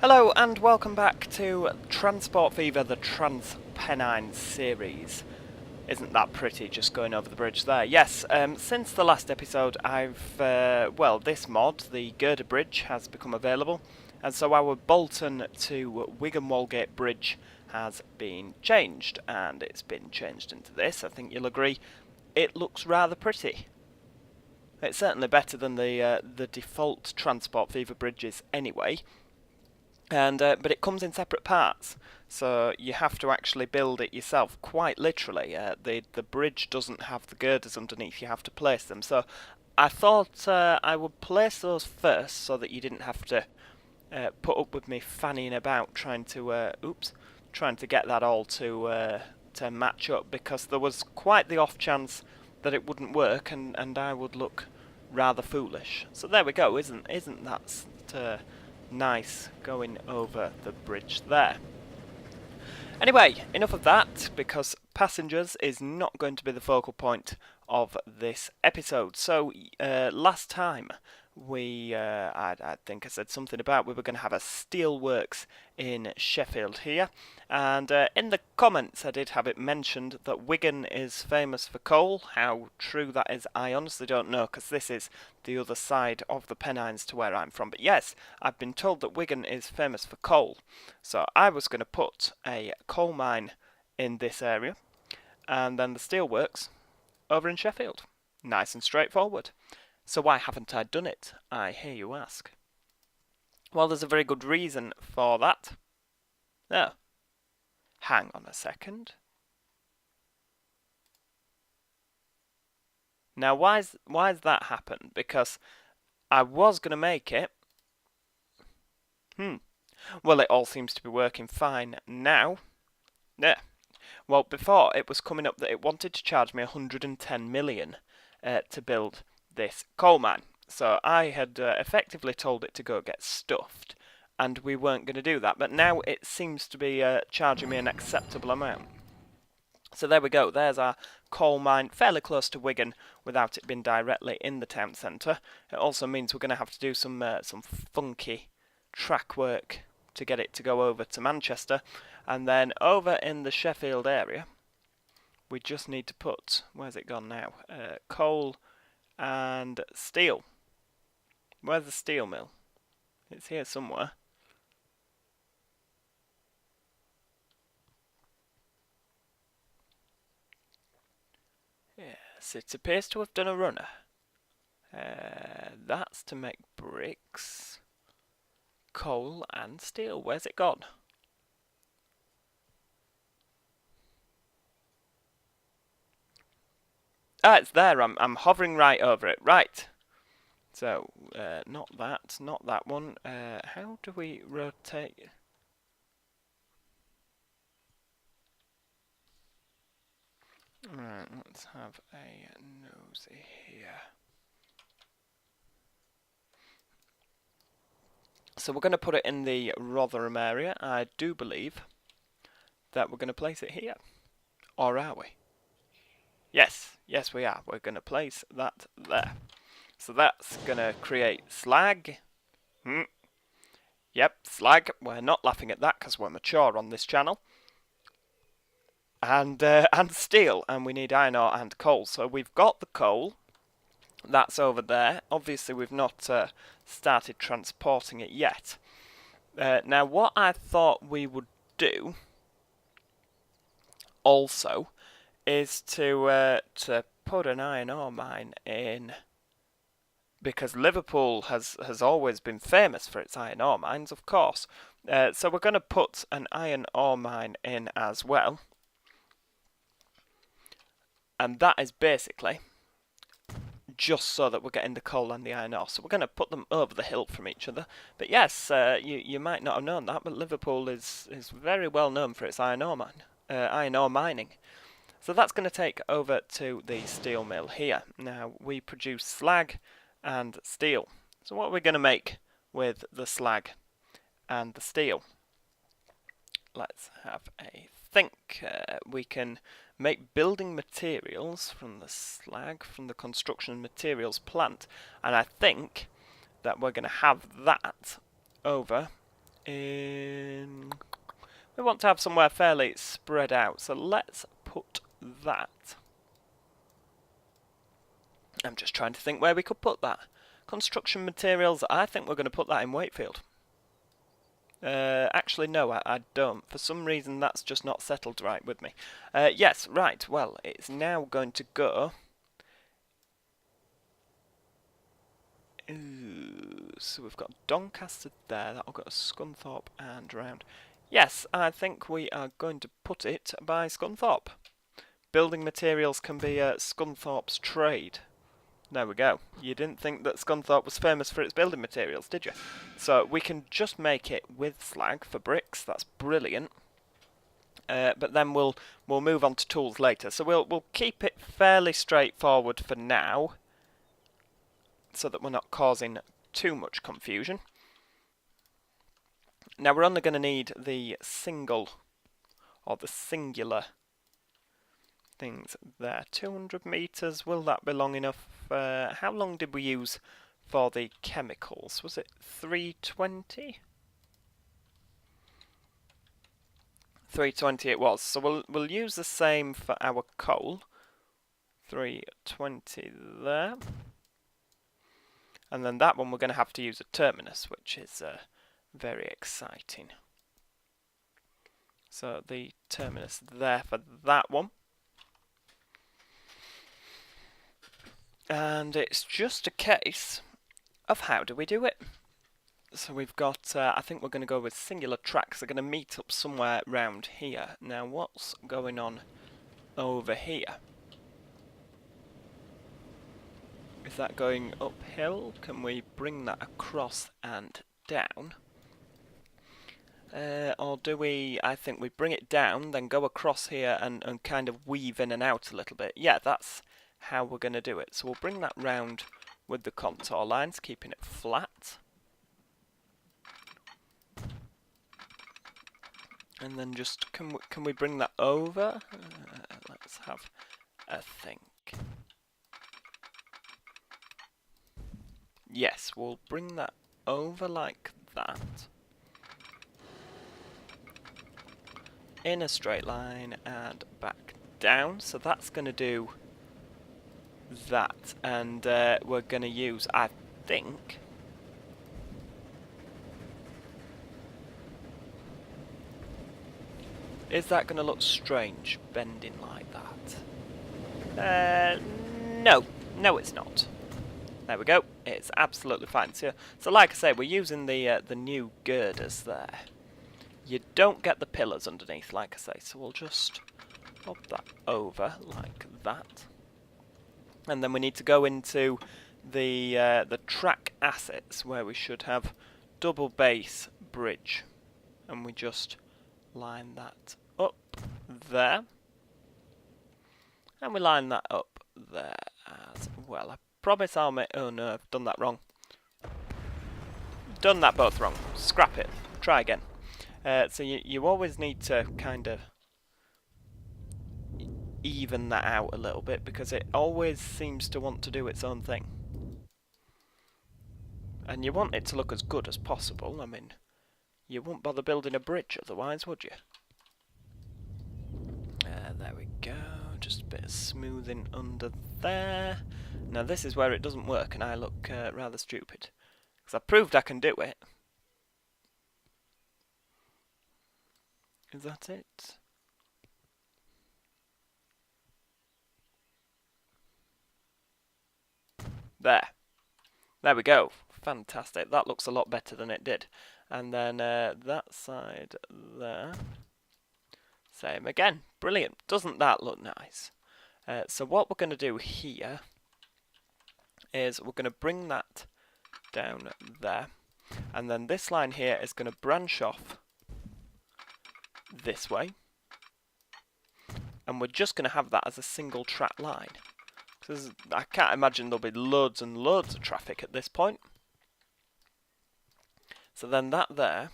Hello and welcome back to Transport Fever, the Transpennine Series. Isn't that pretty, just going over the bridge there? Yes, since the last episode this mod, the Girder Bridge, has become available, and so our Bolton to Wigan Walgate Bridge has been changed, and it's been changed into this. I think you'll agree, it looks rather pretty. It's certainly better than the default Transport Fever bridges anyway. And but it comes in separate parts, so you have to actually build it yourself. Quite literally, the bridge doesn't have the girders underneath. You have to place them. So I thought I would place those first, so that you didn't have to put up with me fannying about trying to get that all to match up, because there was quite the off chance that it wouldn't work and I would look rather foolish. So there we go. Isn't that nice going over the bridge there? Anyway, enough of that, because passengers is not going to be the focal point of this episode. So last time I think I said something about we were going to have a steelworks in Sheffield here, and in the comments I did have it mentioned that Wigan is famous for coal. How true that is, I honestly don't know, because this is the other side of the Pennines to where I'm from. But yes, I've been told that Wigan is famous for coal, so I was going to put a coal mine in this area, and then the steelworks over in Sheffield. Nice and straightforward. So why haven't I done it, I hear you ask? Well, there's a very good reason for that. Oh, hang on a second. Now, why's that happened? Because I was going to make it. Well, it all seems to be working fine now. Yeah. Well, before it was coming up that it wanted to charge me 110 million to build this coal mine. So I had effectively told it to go get stuffed, and we weren't going to do that. But now it seems to be charging me an acceptable amount. So there we go. There's our coal mine, fairly close to Wigan, without it being directly in the town centre. It also means we're going to have to do some funky track work to get it to go over to Manchester, and then over in the Sheffield area, we just need to put, where's it gone now? Coal and steel. Where's the steel mill? It's here somewhere. Yes, it appears to have done a runner. That's to make bricks, coal and steel. Where's it gone? Ah, it's there. I'm hovering right over it. Right. So, not that one. How do we rotate? Right, let's have a nosy here. So we're going to put it in the Rotherham area. I do believe that we're going to place it here. Or are we? Yes, we are. We're going to place that there. So that's going to create slag. Yep, slag. We're not laughing at that because we're mature on this channel. And steel, and we need iron ore and coal. So we've got the coal. That's over there. Obviously, we've not started transporting it yet. Now, what I thought we would do also is to put an iron ore mine in, because Liverpool has always been famous for its iron ore mines, of course. So we're going to put an iron ore mine in as well. And that is basically just so that we're getting the coal and the iron ore. So we're going to put them over the hill from each other. But yes, you might not have known that, but Liverpool is very well known for its iron ore mining. So that's going to take over to the steel mill here. Now, we produce slag and steel. So what are we going to make with the slag and the steel? Let's have a think. We can make building materials from the slag from the construction materials plant, and I think that we're going to have that over in... We want to have somewhere fairly spread out, so let's put that. I'm just trying to think where we could put that. Construction materials, I think we're going to put that in Wakefield. Actually, no, I don't. For some reason, that's just not settled right with me. Yes, right, well, it's now going to go... Ooh, so we've got Doncaster there, that'll go to Scunthorpe and round. Yes, I think we are going to put it by Scunthorpe. Building materials can be Scunthorpe's trade. There we go. You didn't think that Scunthorpe was famous for its building materials, did you? So we can just make it with slag for bricks. That's brilliant. But then we'll move on to tools later. So we'll keep it fairly straightforward for now, so that we're not causing too much confusion. Now we're only going to need the single or the singular things there. 200 meters, will that be long enough? How long did we use for the chemicals? Was it 320? 320 it was. So we'll use the same for our coal. 320 there. And then that one we're going to have to use a terminus, which is very exciting. So the terminus there for that one. And it's just a case of how do we do it. So we've got, I think we're going to go with singular tracks. They're going to meet up somewhere round here. Now what's going on over here? Is that going uphill? Can we bring that across and down? Or do we, I think we bring it down, then go across here and kind of weave in and out a little bit. Yeah, that's how we're going to do it. So we'll bring that round with the contour lines, keeping it flat. And then just, can we bring that over? Let's have a think. Yes, we'll bring that over like that. In a straight line and back down. So that's going to do that. And we're going to use, I think... Is that going to look strange, bending like that? No. No, it's not. There we go. It's absolutely fine. So like I say, we're using the new girders there. You don't get the pillars underneath, like I say, so we'll just pop that over like that. And then we need to go into the track assets, where we should have double base bridge. And we just line that up there. And we line that up there as well. I promise I'll make... Oh no, I've done that wrong. Done that both wrong. Scrap it. Try again. So you always need to kind of even that out a little bit, because it always seems to want to do its own thing. And you want it to look as good as possible. I mean, you wouldn't bother building a bridge otherwise, would you? There we go. Just a bit of smoothing under there. Now this is where it doesn't work and I look rather stupid. Because I proved I can do it. Is that it? There. There we go. Fantastic. That looks a lot better than it did. And then that side there. Same again. Brilliant. Doesn't that look nice? So what we're going to do here is we're going to bring that down there. And then this line here is going to branch off this way. And we're just going to have that as a single track line. Because I can't imagine there'll be loads and loads of traffic at this point. So then that there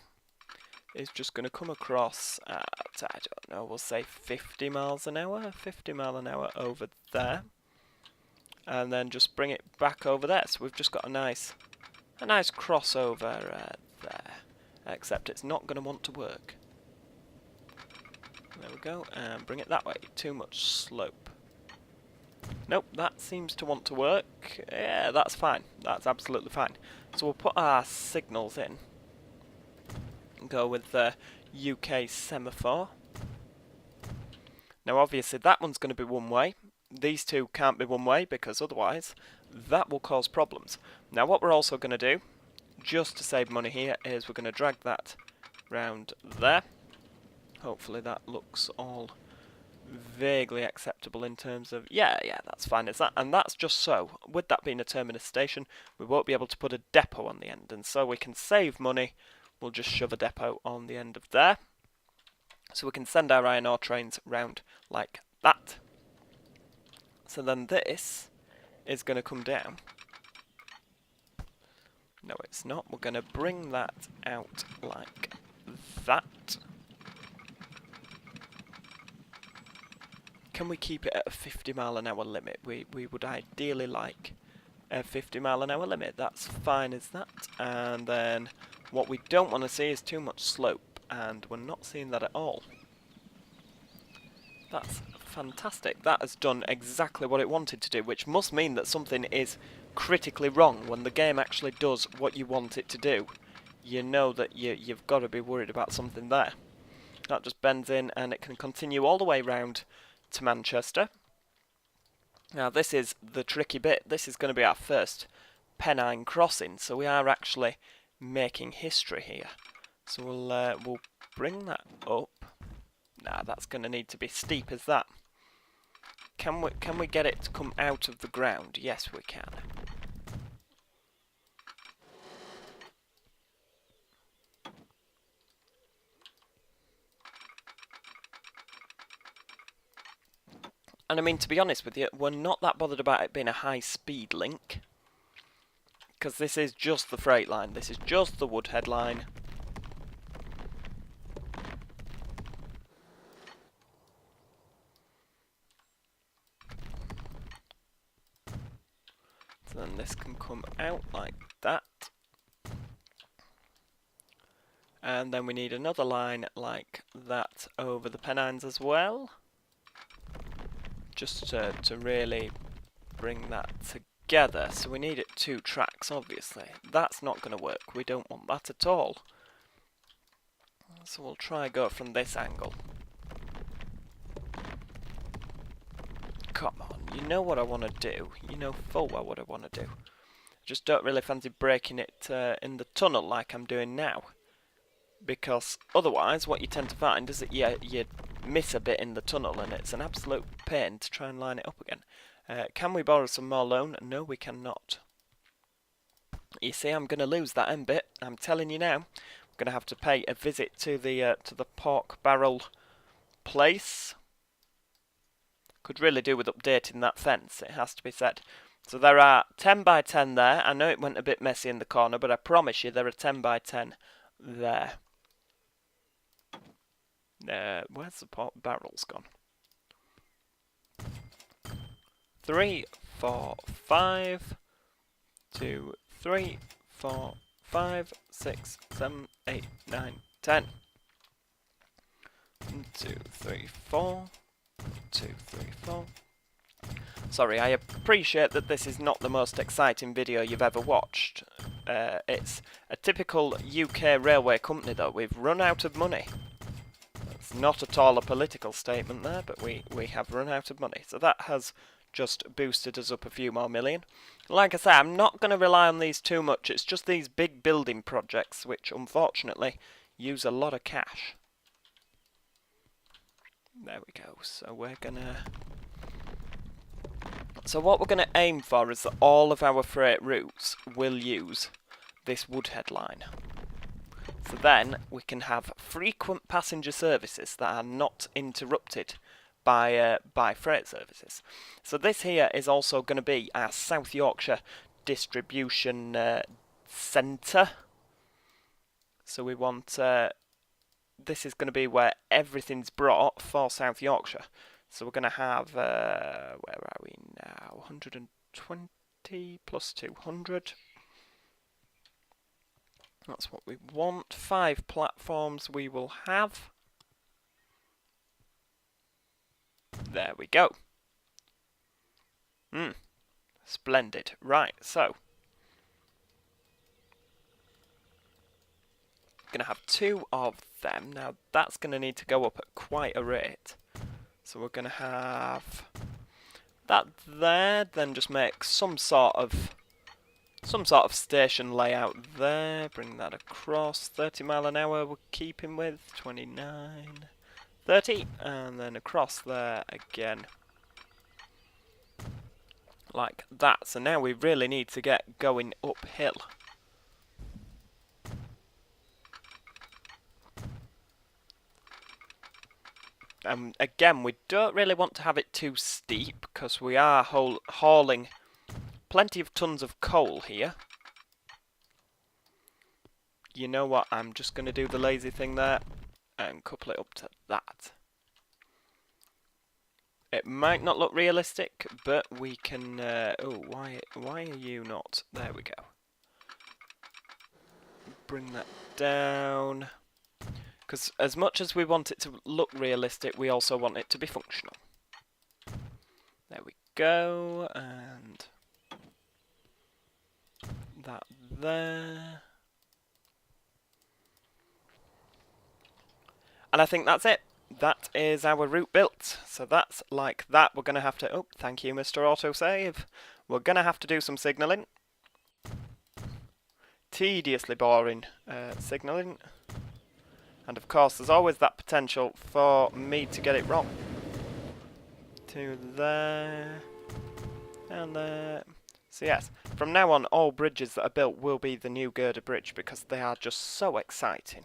is just going to come across at, I don't know, we'll say 50 miles an hour, 50 mile an hour over there. And then just bring it back over there. So we've just got a nice crossover there. except it's not going to want to work. There we go, and bring it that way. Too much slope. Nope, that seems to want to work. Yeah, that's fine. That's absolutely fine. So we'll put our signals in. Go with the UK semaphore. Now obviously that one's going to be one way. These two can't be one way because otherwise that will cause problems. Now what we're also going to do, just to save money here, is we're going to drag that round there. Hopefully that looks all vaguely acceptable in terms of, yeah, that's fine. It's that, and that's just so, with that being a terminus station, we won't be able to put a depot on the end, and so we can save money. We'll just shove a depot on the end of there, so we can send our iron ore trains round like that. So then this is going to come down. No, it's not. We're going to bring that out like that. Can we keep it at a 50-mile-an-hour limit? We would ideally like a 50-mile-an-hour limit. That's fine as that. And then what we don't want to see is too much slope, and we're not seeing that at all. That's fantastic. That has done exactly what it wanted to do, which must mean that something is critically wrong. When the game actually does what you want it to do, you know that you've got to be worried about something there. That just bends in, and it can continue all the way round to Manchester. Now this is the tricky bit. This is going to be our first Pennine crossing, so we are actually making history here. So we'll bring that up. Nah, that's going to need to be steep as that. Can we get it to come out of the ground? Yes, we can. And I mean, to be honest with you, we're not that bothered about it being a high-speed link, because this is just the freight line. This is just the Woodhead line. So then this can come out like that. And then we need another line like that over the Pennines as well. Just to really bring that together. So we need it 2 tracks, obviously. That's not going to work. We don't want that at all. So we'll try go from this angle. Come on, you know what I want to do. You know full well what I want to do. Just don't really fancy breaking it in the tunnel like I'm doing now. Because otherwise what you tend to find is that you miss a bit in the tunnel, and it's an absolute pain to try and line it up again. Can we borrow some more loan? No, we cannot. You see, I'm going to lose that end bit. I'm telling you now. I'm going to have to pay a visit to the pork barrel place. Could really do with updating that fence, it has to be said. So there are 10 by 10 there. I know it went a bit messy in the corner, but I promise you there are 10 by 10 there. Where's the pork barrels gone? 3, 4, 5, 2, 3, 4, 5, 6, 7, 8, 9, 10. 1, 2, 3, 4. 2, 3, 4. Sorry, I appreciate that this is not the most exciting video you've ever watched. It's a typical UK railway company though. We've run out of money. It's not at all a political statement there, but we have run out of money. So that has just boosted us up a few more million. Like I say, I'm not going to rely on these too much. It's just these big building projects which unfortunately use a lot of cash. There we go. So we're gonna... So what we're gonna aim for is that all of our freight routes will use this Woodhead line. So then we can have frequent passenger services that are not interrupted by freight services. So this here is also going to be our South Yorkshire distribution centre. So we want... this is going to be where everything's brought for South Yorkshire. So we're going to have, where are we now? 120 plus 200. That's what we want. 5 platforms we will have. There we go. Splendid. Right, so going to have 2 of them. Now that's going to need to go up at quite a rate. So we're going to have that there, then just make some sort of station layout there. Bring that across. 30 mile an hour we're keeping with. 29, 30, and then across there again. Like that. So now we really need to get going uphill. Again, we don't really want to have it too steep because we are hauling plenty of tons of coal here. You know what? I'm just going to do the lazy thing there and couple it up to that. It might not look realistic, but we can... oh, why are you not? There we go. Bring that down. Because as much as we want it to look realistic, we also want it to be functional. There we go, and that there. And I think that's it. That is our route built. So that's like that. We're going to have to... Oh, thank you, Mr. Autosave. We're going to have to do some signalling. Tediously boring signalling. And of course, there's always that potential for me to get it wrong. To there. And there. So yes, from now on, all bridges that are built will be the new girder bridge because they are just so exciting.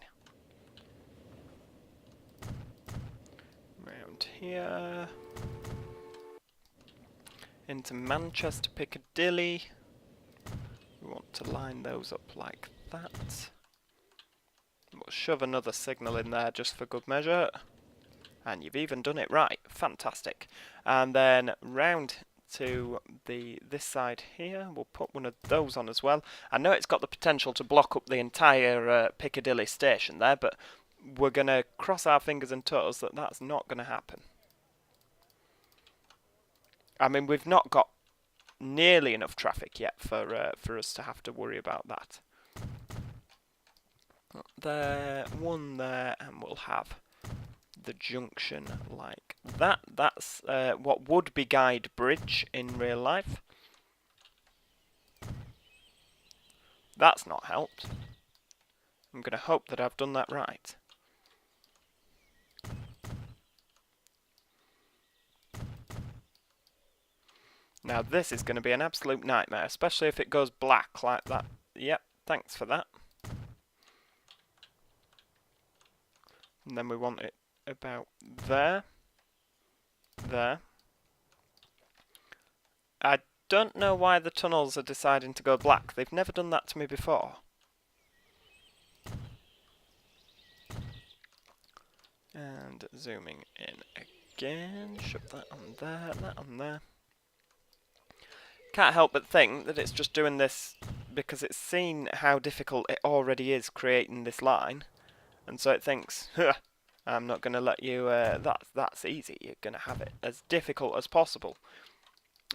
Round here. Into Manchester Piccadilly. We want to line those up like that. We'll shove another signal in there just for good measure. And you've even done it right. Fantastic. And then round to this side here, we'll put one of those on as well. I know it's got the potential to block up the entire Piccadilly station there, but we're going to cross our fingers and toes that that's not going to happen. I mean, we've not got nearly enough traffic yet for us to have to worry about that. There, one there, and we'll have the junction like that. That's what would be Guide Bridge in real life. That's not helped. I'm going to hope that I've done that right. Now this is going to be an absolute nightmare, especially if it goes black like that. Yep, thanks for that. And then we want it about there. There. I don't know why the tunnels are deciding to go black. They've never done that to me before. And zooming in again. Shove that on there, that on there. Can't help but think that it's just doing this because it's seen how difficult it already is creating this line. And so it thinks, huh, I'm not going to let you, that's easy. You're going to have it as difficult as possible.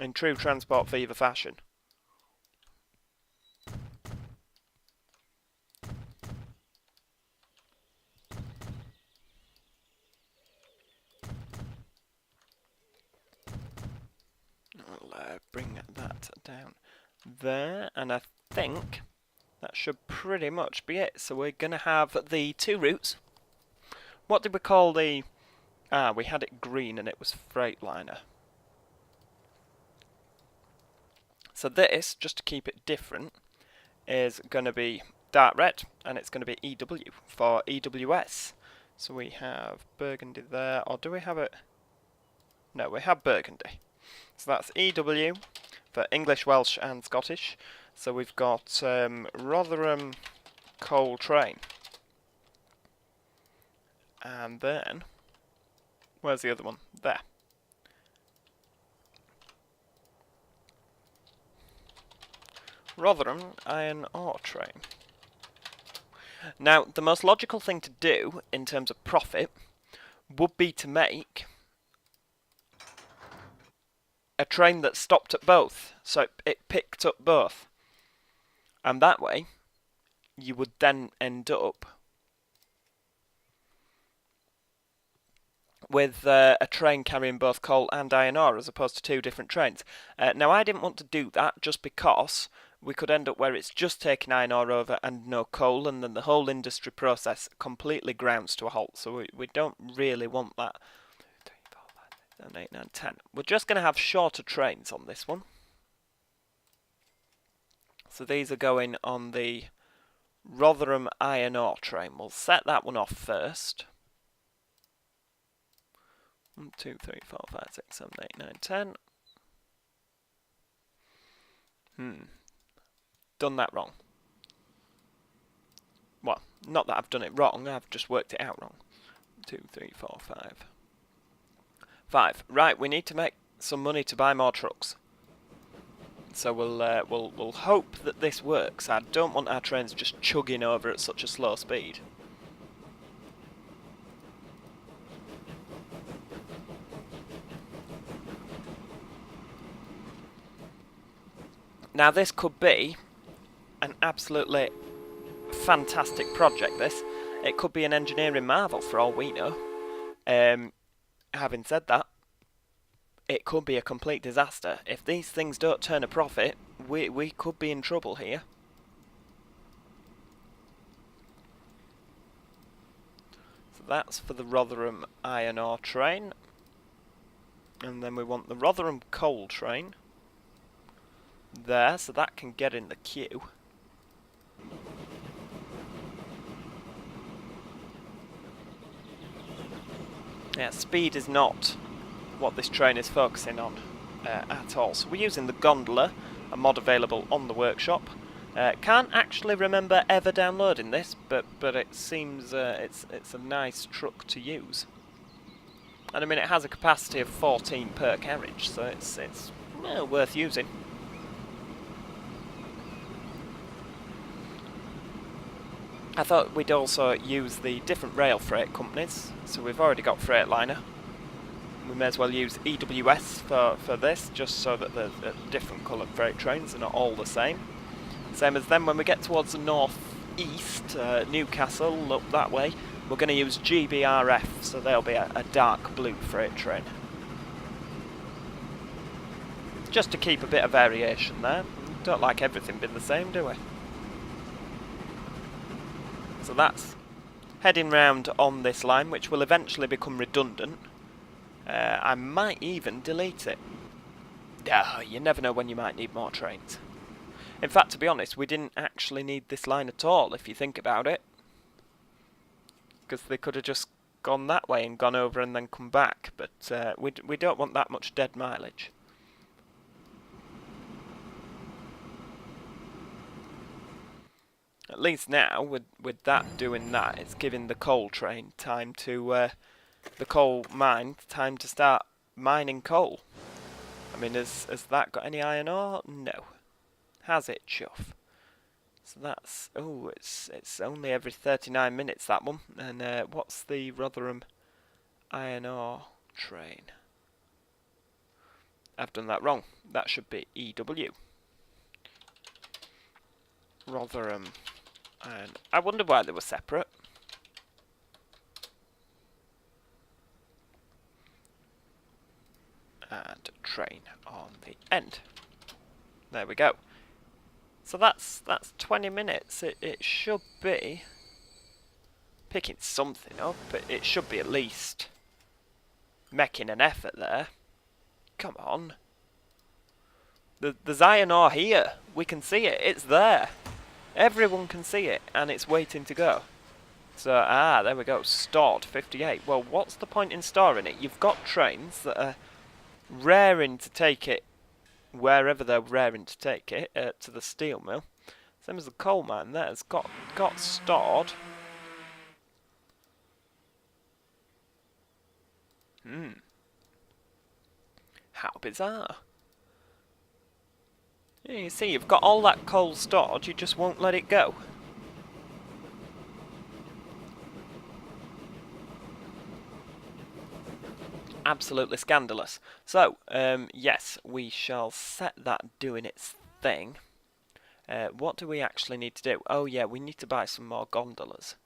In true Transport Fever fashion. I'll bring that down there, and I think that should pretty much be it. So we're going to have the 2 routes. What did we call the... Ah, we had it green and it was Freightliner. So this, just to keep it different, is going to be dark red, and it's going to be EW for EWS. So we have burgundy there, or do we have it? No, we have burgundy. So that's EW for English, Welsh and Scottish. So we've got Rotherham Coal Train. And then, where's the other one? There. Rotherham Iron Ore Train. Now, the most logical thing to do in terms of profit would be to make a train that stopped at both, so it picked up both. And that way, you would then end up with a train carrying both coal and iron ore as opposed to two different trains. Now, I didn't want to do that just because we could end up where it's just taking iron ore over and no coal, and then the whole industry process completely grounds to a halt. So we don't really want that. 2, 3, 4, 5, 6, 7, 8, 9, 10. We're just going to have shorter trains on this one. So these are going on the Rotherham iron ore train. We'll set that one off first. 1, 2, 3, 4, 5, 6, 7, 8, 9, 10. Done that wrong. Well, not that I've done it wrong, I've just worked it out wrong. 2, 3, 4, 5. 5. Right, we need to make some money to buy more trucks. So we'll hope that this works. I don't want our trains just chugging over at such a slow speed. Now this could be an absolutely fantastic project, this. It could be an engineering marvel for all we know. Having said that, it could be a complete disaster. If these things don't turn a profit, we could be in trouble here. So that's for the Rotherham iron ore train. And then we want the Rotherham coal train there, so that can get in the queue. Yeah, speed is not what this train is focusing on at all. So we're using the gondola, a mod available on the workshop. Can't actually remember ever downloading this, but it seems it's a nice truck to use. And I mean, it has a capacity of 14 per carriage, so it's worth using. I thought we'd also use the different rail freight companies. So we've already got Freightliner. We may as well use EWS for this, just so that the different coloured freight trains are not all the same. Same as then when we get towards the north-east, Newcastle, up that way, we're going to use GBRF, so there'll be a dark blue freight train. Just to keep a bit of variation there. Don't like everything being the same, do we? So that's heading round on this line, which will eventually become redundant. I might even delete it. You never know when you might need more trains. In fact, to be honest, we didn't actually need this line at all, if you think about it. Because they could have just gone that way and gone over and then come back. But we don't want that much dead mileage. At least now, with that doing that, it's giving the coal train time to, the coal mine, time to start mining coal. I mean, has that got any iron ore? No. Has it, chuff? So that's, oh, it's only every 39 minutes, that one. And what's the Rotherham iron ore train? I've done that wrong. That should be EW. Rotherham. And I wonder why they were separate. And train on the end. There we go. So that's 20 minutes. It should be picking something up. It should be at least making an effort there. Come on. There's iron ore here. We can see it. It's there. Everyone can see it, and it's waiting to go. So, there we go. Stored, 58. Well, what's the point in storing it? You've got trains that are raring to take it wherever they're raring to take it, to the steel mill. Same as the coal mine there. It's got stored. How bizarre. Yeah, you see, you've got all that coal stored, you just won't let it go. absolutely scandalous. So, yes, we shall set that doing its thing. What do we actually need to do? Oh yeah, we need to buy some more gondolas.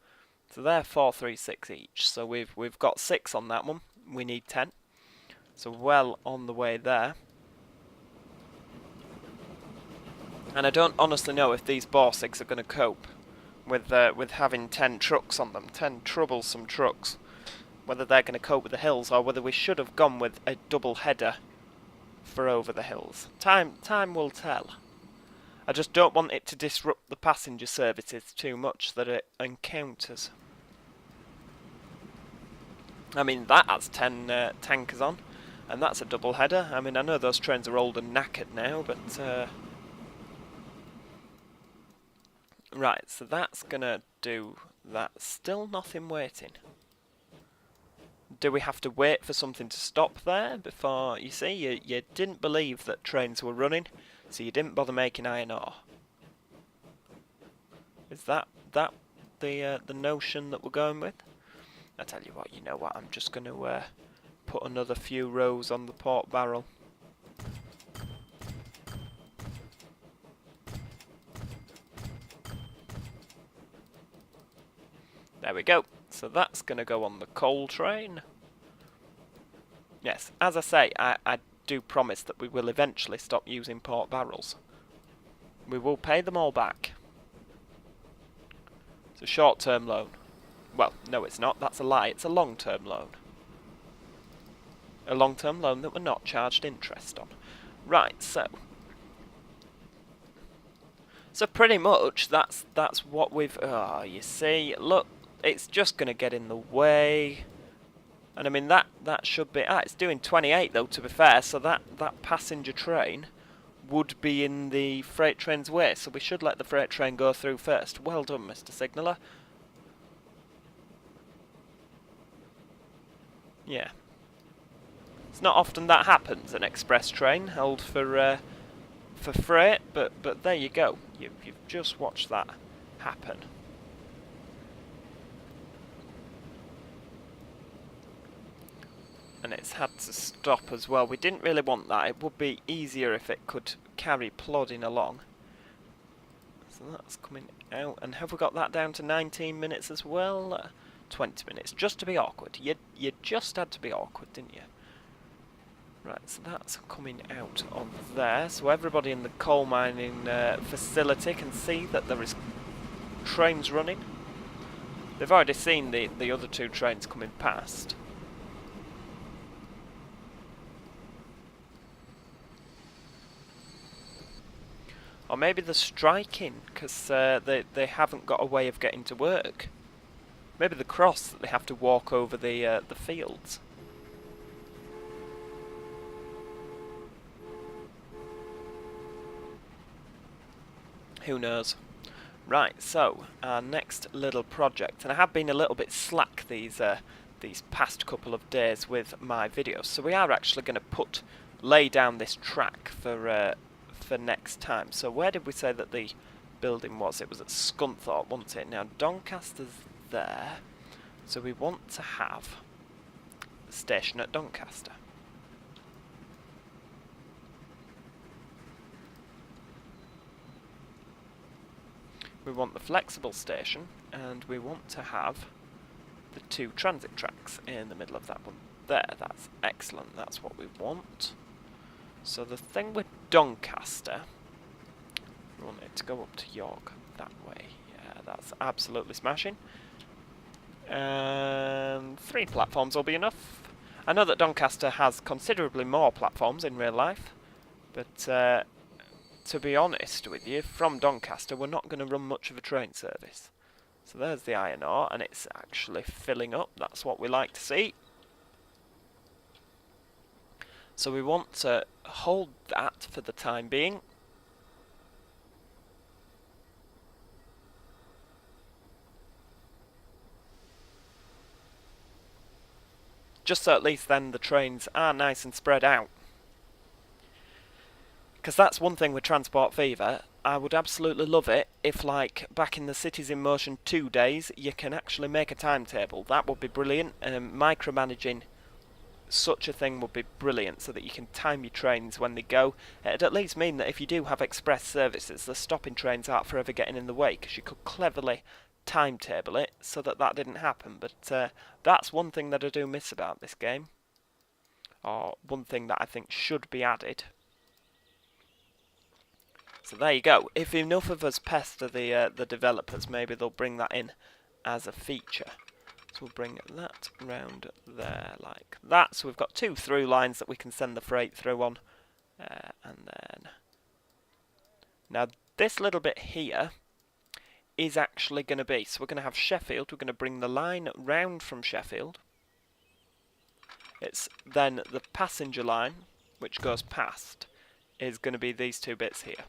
So they're 436 each. So we've got 6 on that one. We need 10. So well on the way there. And I don't honestly know if these Borsigs are going to cope with having 10 trucks on them, 10 troublesome trucks. Whether they're going to cope with the hills, or whether we should have gone with a double header for over the hills. Time will tell. I just don't want it to disrupt the passenger services too much that it encounters. I mean, that has 10 tankers on, and that's a double header. I mean, I know those trains are old and knackered now, but right, so that's gonna do that. Still nothing waiting. Do we have to wait for something to stop there before... You see, you didn't believe that trains were running, so you didn't bother making iron ore. Is that the notion that we're going with? I tell you what, you know what, I'm just going to put another few rows on the port barrel. There we go. So that's going to go on the coal train. Yes, as I say, I do promise that we will eventually stop using port barrels. We will pay them all back. It's a short-term loan. Well, no it's not, that's a lie, it's a long-term loan. A long-term loan that we're not charged interest on. Right, so pretty much that's what we've... Oh, you see, look, it's just going to get in the way. And I mean, that should be... it's doing 28 though, to be fair, so that passenger train would be in the freight train's way, so we should let the freight train go through first. Well done, Mr. Signaller. Yeah. It's not often that happens, an express train held for freight, but there you go. You've just watched that happen. And it's had to stop as well. We didn't really want that. It would be easier if it could carry plodding along. So that's coming out. And have we got that down to 19 minutes as well? 20 minutes, just to be awkward. You just had to be awkward, didn't you? Right, so that's coming out on there. So everybody in the coal mining facility can see that there is trains running. They've already seen the other 2 trains coming past. Or maybe they're striking because they haven't got a way of getting to work. Maybe the cross that they have to walk over the fields. Who knows? Right, so our next little project, and I have been a little bit slack these past couple of days with my videos, so we are actually going to lay down this track for next time. So where did we say that the building was? It was at Scunthorpe, wasn't it? Now Doncaster's there, so we want to have the station at Doncaster. We want the flexible station, and we want to have the 2 transit tracks in the middle of that one there. That's excellent, that's what we want. So the thing with Doncaster, we want it to go up to York that way. Yeah, that's absolutely smashing. 3 platforms will be enough. I know that Doncaster has considerably more platforms in real life, but to be honest with you, from Doncaster we're not going to run much of a train service. So there's the iron ore, and it's actually filling up. That's what we like to see. So we want to hold that for the time being. Just so at least then the trains are nice and spread out. Because that's one thing with Transport Fever. I would absolutely love it if, like, back in the Cities in Motion 2 days, you can actually make a timetable. That would be brilliant. Micromanaging such a thing would be brilliant, so that you can time your trains when they go. It'd at least mean that if you do have express services, the stopping trains aren't forever getting in the way, because you could cleverly timetable it so that that didn't happen. But that's one thing that I do miss about this game, or one thing that I think should be added. So there you go. If enough of us pester the developers, maybe they'll bring that in as a feature. So we'll bring that round there like that. So we've got 2 through lines that we can send the freight through on. And then... Now this little bit here is actually going to be... So we're going to have Sheffield. We're going to bring the line round from Sheffield. It's then the passenger line, which goes past, is going to be these 2 bits here.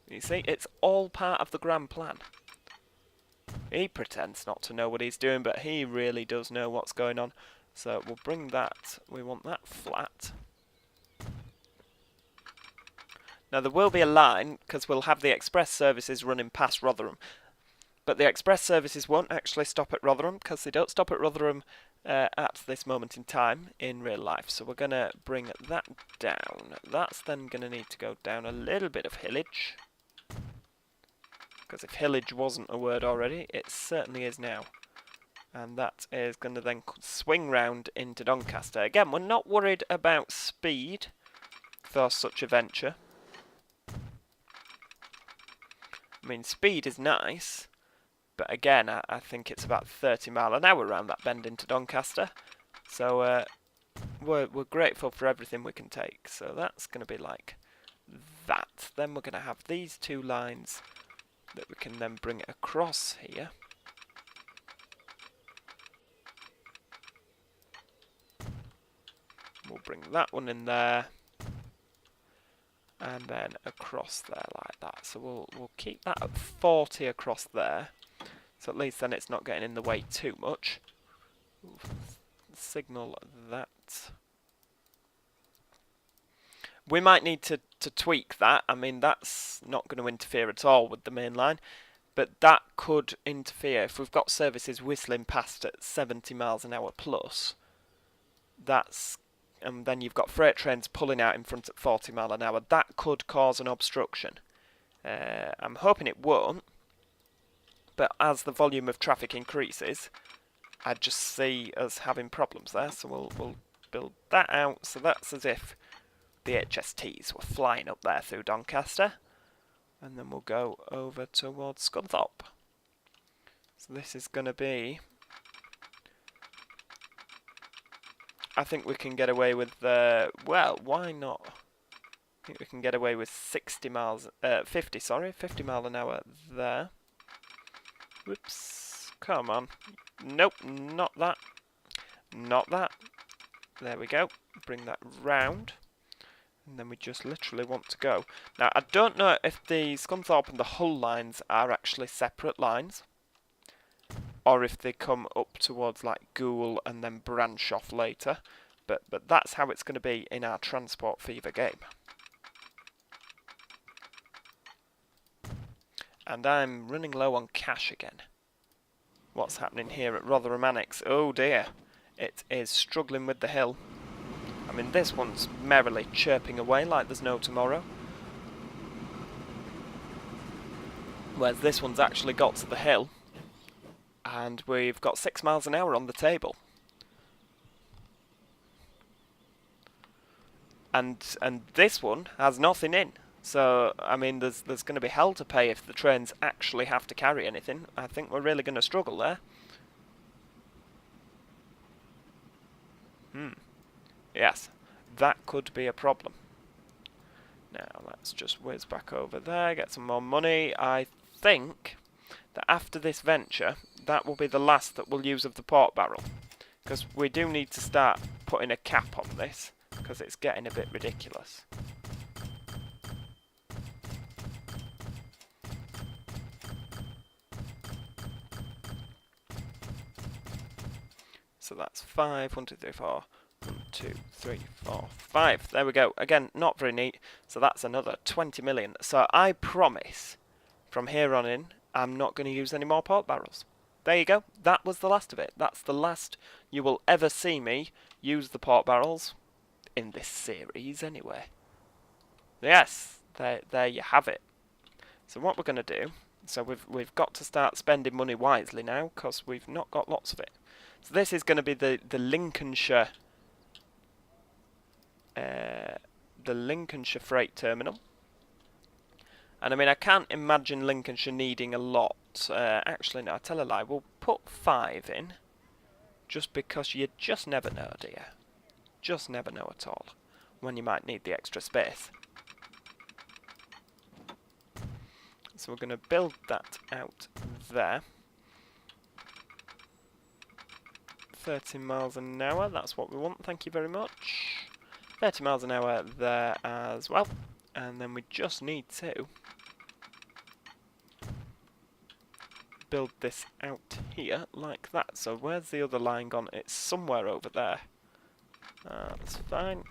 You see, it's all part of the grand plan. He pretends not to know what he's doing, but he really does know what's going on. So we'll bring that, we want that flat. Now there will be a line, because we'll have the express services running past Rotherham. But the express services won't actually stop at Rotherham, because they don't stop at Rotherham at this moment in time in real life. So we're going to bring that down. That's then going to need to go down a little bit of hillage. Because if hillage wasn't a word already, it certainly is now. And that is going to then swing round into Doncaster. Again, we're not worried about speed for such a venture. I mean, speed is nice, but again, I think it's about 30 mile an hour around that bend into Doncaster. So we're grateful for everything we can take. So that's going to be like that. Then we're going to have these 2 lines that we can then bring it across here. We'll bring that one in there, and then across there like that. So we'll keep that at 40 across there. So at least then it's not getting in the way too much. Signal that. We might need to tweak that. I mean, that's not going to interfere at all with the main line, but that could interfere if we've got services whistling past at 70 miles an hour plus. That's, and then you've got freight trains pulling out in front at 40 mile an hour. That could cause an obstruction. I'm hoping it won't, but as the volume of traffic increases, I just see us having problems there. So we'll build that out. So that's as if the HSTs were flying up there through Doncaster, and then we'll go over towards Scunthorpe. So this is going to be... I think we can get away with, well, why not? I think we can get away with 50 mile an hour there. Whoops, come on. Nope, not that. Not that. There we go. Bring that round. And then we just literally want to go. Now, I don't know if the Scunthorpe and the Hull lines are actually separate lines, or if they come up towards like Goole and then branch off later. But that's how it's going to be in our Transport Fever game. And I'm running low on cash again. What's happening here at Rotherham Annex? Oh dear, it is struggling with the hill. I mean, this one's merrily chirping away like there's no tomorrow. Whereas this one's actually got to the hill, and we've got 6 miles an hour on the table. And this one has nothing in. So, I mean, there's going to be hell to pay if the trains actually have to carry anything. I think we're really going to struggle there. Yes, that could be a problem. Now, let's just whiz back over there, get some more money. I think that after this venture, that will be the last that we'll use of the port barrel. Because we do need to start putting a cap on this, because it's getting a bit ridiculous. So that's 5, 1, 2, 3, 4. 1, 2, 3, 4, 5. There we go. Again, not very neat. So that's another 20 million. So I promise, from here on in, I'm not going to use any more port barrels. There you go. That was the last of it. That's the last you will ever see me use the pork barrels in this series anyway. Yes, there you have it. So what we're going to do, so we've got to start spending money wisely now, because we've not got lots of it. So this is going to be the Lincolnshire freight terminal. And I mean, I can't imagine Lincolnshire needing a lot. Actually, no, I tell a lie. We'll put 5 in, just because you just never know, do you? Just never know at all when you might need the extra space. So we're going to build that out there. 30 miles an hour, that's what we want, thank you very much. 30 miles an hour there as well. And then we just need to build this out here like that. So where's the other line gone? It's somewhere over there. That's fine.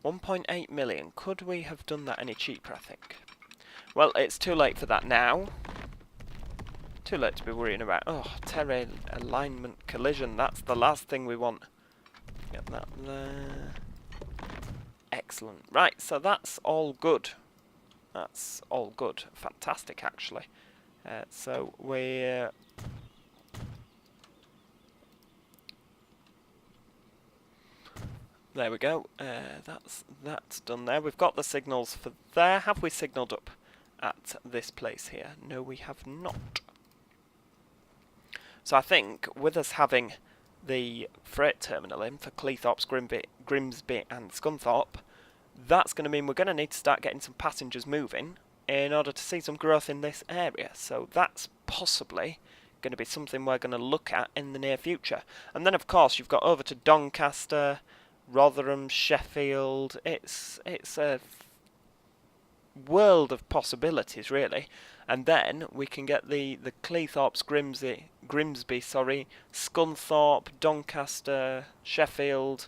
£1.8 million. Could we have done that any cheaper, I think? Well, it's too late for that now. Too late to be worrying about. Oh, terrain alignment collision. That's the last thing we want. Get that there. Excellent. Right, so that's all good. That's all good. Fantastic, actually. So we... there we go. That's done there. We've got the signals for there. Have we signalled up at this place here? No, we have not. So I think with us having the freight terminal in for Cleethorpes, Grimsby and Scunthorpe, that's going to mean we're going to need to start getting some passengers moving in order to see some growth in this area. So that's possibly going to be something we're going to look at in the near future. And then of course you've got over to Doncaster, Rotherham, Sheffield. It's a world of possibilities, really. And then we can get the Cleethorpes, Grimsby, Scunthorpe, Doncaster, Sheffield,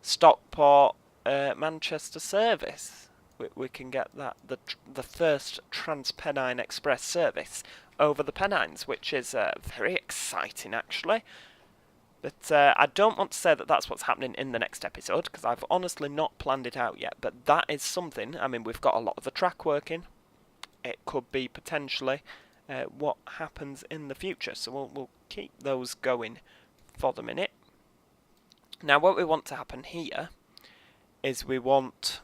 Stockport, Manchester service. We can get that the first Transpennine Express service over the Pennines, which is very exciting, actually. But I don't want to say that that's what's happening in the next episode, because I've honestly not planned it out yet. But that is something. I mean, we've got a lot of the track working. It could be potentially what happens in the future. So we'll keep those going for the minute. Now, what we want to happen here is we want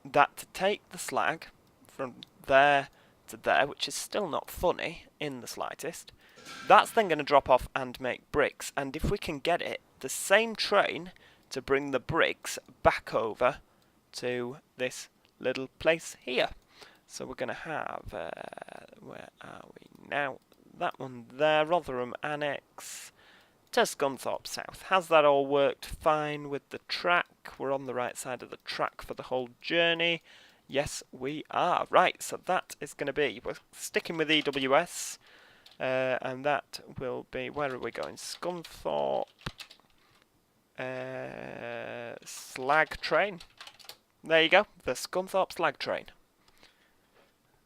that to take the slag from there to there, which is still not funny in the slightest. That's then going to drop off and make bricks, and if we can get it, the same train to bring the bricks back over to this little place here. So we're going to have, where are we now? That one there, Rotherham Annex to Scunthorpe South. Has that all worked fine with the track? We're on the right side of the track for the whole journey. Yes, we are. Right, so that is going to be, we're sticking with EWS. And that will be, where are we going? Scunthorpe slag train. There you go, the Scunthorpe slag train.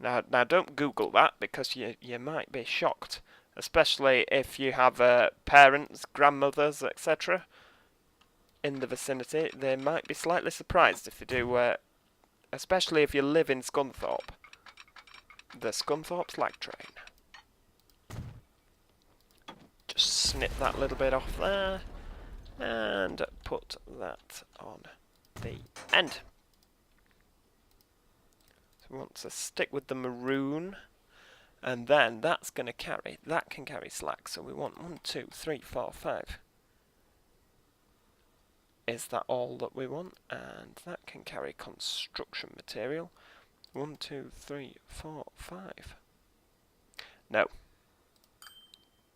Now don't Google that, because you might be shocked, especially if you have parents, grandmothers, etc. in the vicinity. They might be slightly surprised if you do, especially if you live in Scunthorpe. The Scunthorpe slag train. Snip that little bit off there and put that on the end. So we want to stick with the maroon, and then that can carry slack. So we want 1, 2, 3, 4, 5. Is that all that we want? And that can carry construction material. 1, 2, 3, 4, 5. No.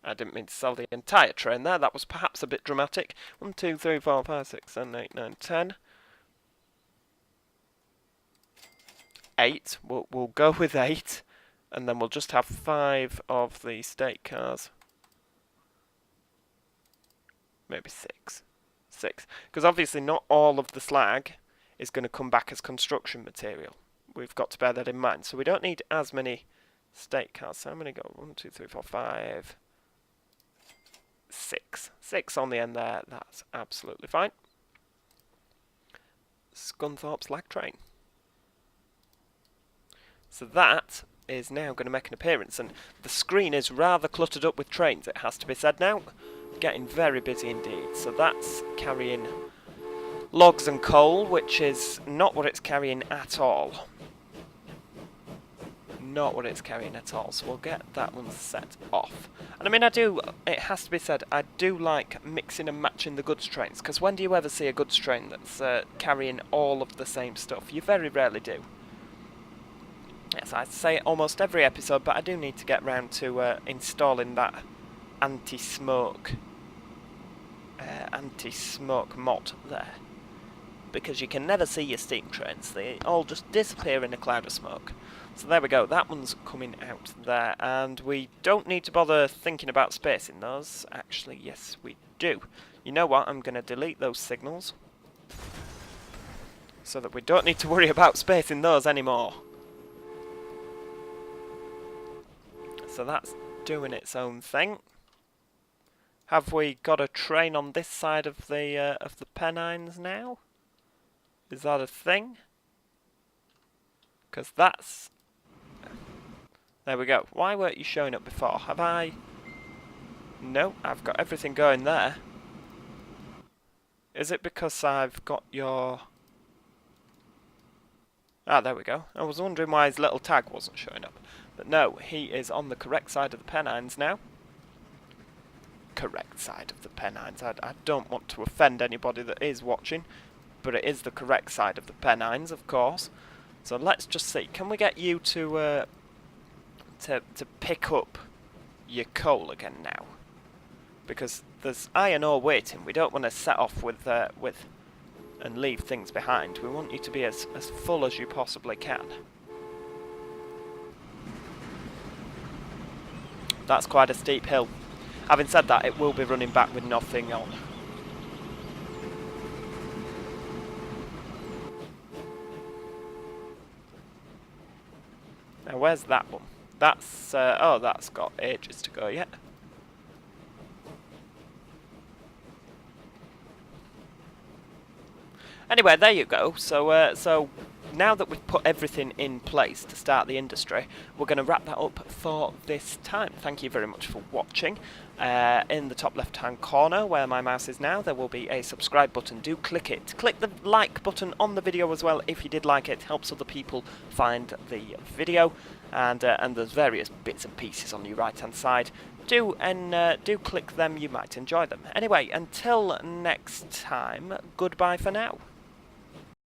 I didn't mean to sell the entire train there. That was perhaps a bit dramatic. 1, 2, 3, 4, 5, 6, 7, 8, 9, 10. 8. We'll go with 8. And then we'll just have 5 of the state cars. Maybe 6. 6. Because obviously not all of the slag is going to come back as construction material. We've got to bear that in mind. So we don't need as many State cars. So I'm going to go 1, 2, 3, 4, 5, 6. 6 on the end there. That's absolutely fine. Scunthorpe's Lag Train. So that is now going to make an appearance, and the screen is rather cluttered up with trains, it has to be said now. Getting very busy indeed. So that's carrying logs and coal, which is not what it's carrying at all. Not what it's carrying at all, so we'll get that one set off. And I mean, it has to be said, I do like mixing and matching the goods trains, because when do you ever see a goods train that's carrying all of the same stuff? You very rarely do. Yes, I say it almost every episode, but I do need to get round to installing that anti-smoke mod there. Because you can never see your steam trains, they all just disappear in a cloud of smoke. So there we go, that one's coming out there, and we don't need to bother thinking about spacing those. Actually, yes we do. You know what, I'm going to delete those signals, so that we don't need to worry about spacing those anymore. So that's doing its own thing. Have we got a train on this side of the Pennines now? Is that a thing? Because that's... There we go. Why weren't you showing up before? Have I... No, I've got everything going there. Is it because I've got your... Ah, there we go. I was wondering why his little tag wasn't showing up. But no, he is on the correct side of the Pennines now. Correct side of the Pennines. I don't want to offend anybody that is watching, but it is the correct side of the Pennines, of course. So let's just see. Can we get you to pick up your coal again now? Because there's iron ore waiting. We don't want to set off with and leave things behind. We want you to be as full as you possibly can. That's quite a steep hill. Having said that, it will be running back with nothing on. Now where's that one? That's, oh, that's got ages to go yet. Anyway, there you go. So now that we've put everything in place to start the industry, we're going to wrap that up for this time. Thank you very much for watching. In the top left hand corner where my mouse is now, there will be a subscribe button. Do click it. Click the like button on the video as well if you did like it. It helps other people find the video. And there's various bits and pieces on your right hand side. Do click them, you might enjoy them. Anyway, until next time, goodbye for now.